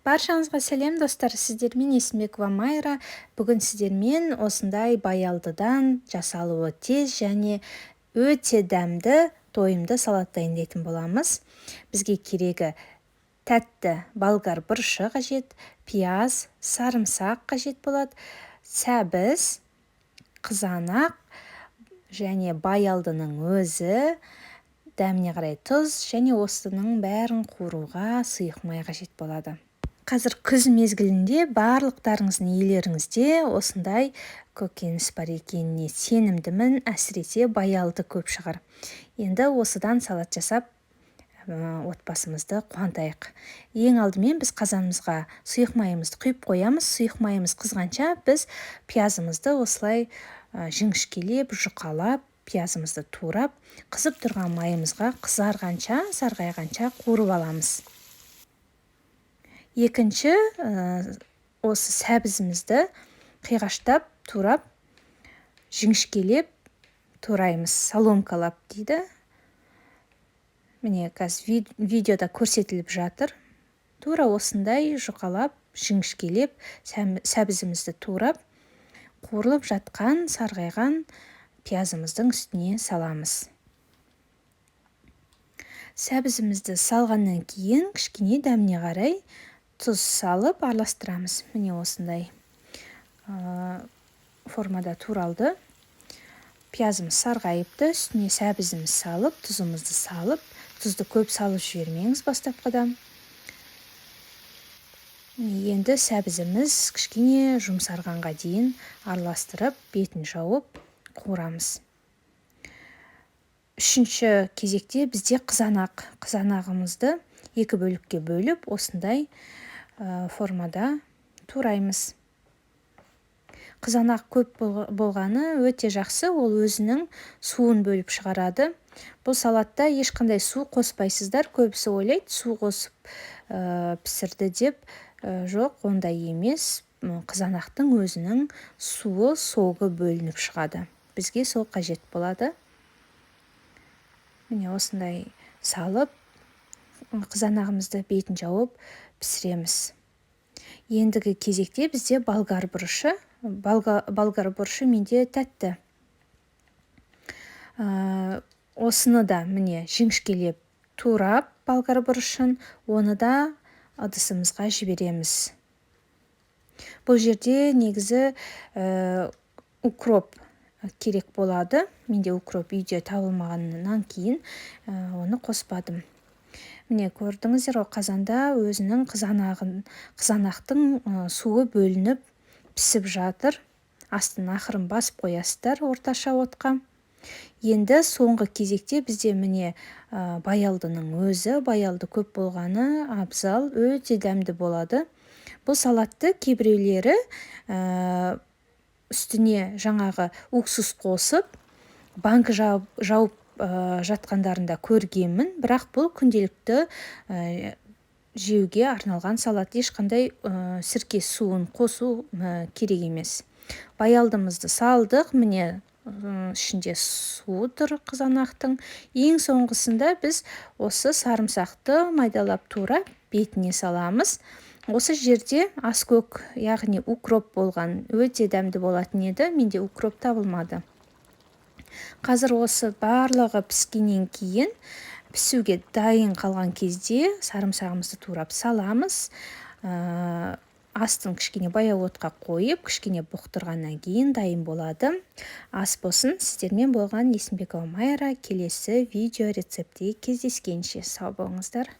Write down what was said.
Баршаңызға сәлем достар, сіздермен Есімбекова Майра. Бүгін сіздермен осындай баялдыдан жасалуы тез және өте дәмді тойымды салат дайындайтын боламыз. Бізге керегі тәтті болгар бұрышы қажет, пияз, сарымсақ қажет болады, сәбіз, қызанақ және баялдының өзі, дәміне қарай тұз және осының бәрін қуыруға сұйық май қажет болады. Қазір күз мезгілінде барлықтарыңыздың үйлеріңізде осындай көкөніс бар екеніне сенімдімін, әсіресе баялды көп шығар. Енді осыдан салат жасап, отбасымызды қуантайық. Ең алдымен біз қазанымызға сұйық майымызды құйып қоямыз. Сұйық майымыз қызғанша біз пиязымызды осылай жіңішкелеп, жұқалап, пиязымызды турап, қызып тұрған майымызға қызарғанша, сарғайғанша қуырып аламыз. Екінші, осы сәбізімізді қиғаштап, турап, жіңішкелеп тураймыз, соломкалап дейді. Міне, қазір видеода көрсетіліп жатыр. Тура осындай жұқалап, жіңішкелеп, сәбізімізді турап, қуырылып жатқан, сарғайған пиязымыздың үстіне саламыз. Сәбізімізді салғаннан кейін кішкене дәміне қарай тұз салып араластырамыз. Міне осындай формада туралды. Пиязымыз сарғайыпты, үстіне сәбізіміз салып, тұзымызды салып, тұзды көп салып жібермеңіз бастапқыда. Енді сәбізіміз кішкене жұмсарғанға дейін араластырып, бетін жауып қуырамыз. Үшінші кезекте бізде қызанағымызды екі бөлікке бөліп, осындай формада тураймыз. Қызанақ көп болғаны өте жақсы, ол өзінің суын бөліп шығарады. Бұл салатта ешқандай су қоспайсыздар, көбісі ойлайды, су қосып пісірді деп. Жоқ, ондай емес. Қызанақтың өзінің суы, соғы бөлініп шығады. Бізге сол қажет болады. Міне осындай салып, қызанағымызды бетін жауып пісіреміз. Ендігі кезекте бізде болгар бұрышы. Болгар бұрышы менде тәтті. Осыны да міне жіңішкелеп турап болгар бұрышын, оны да ыдысымызға жібереміз. Бұл жерде негізі укроп керек болады. Менде укроп үйде табылмағаннан кейін оны қоспадым. Міне көрдіңіздер, қазанда өзінің қызанақтың суы бөлініп пісіп жатыр. Астын ақырын басып қоясыздар орташа отқа. Енді соңғы кезекте бізде міне баялдының өзі, баялды көп болғаны абзал, өте дәмді болады. Бұл салатты кейбіреулері үстіне жаңағы уксус қосып, банк жауып жатқандарында көргенмін, бірақ бұл күнделікті жеуге арналған салат, ешқандай сірке суын қосу керек емес. Баялдымызды салдық, міне ішінде суы тұр қызанақтың. Ең соңғысында біз осы сарымсақты майдалап турап бетіне саламыз. Осы жерде аскөк, яғни укроп болған, өте дәмді болатын еді, менде укроп табылмады. Қазір осы барлығы піскеннен кейін, пісуге дайын қалған кезде сарымсағымызды турап саламыз. Астын кішкене баяу отқа қойып, кішкене бұқтырғаннан кейін дайын болады. Ас болсын. Сіздермен болған Есімбекова Майра. Келесі видео рецептте кездескенше сау болыңыздар.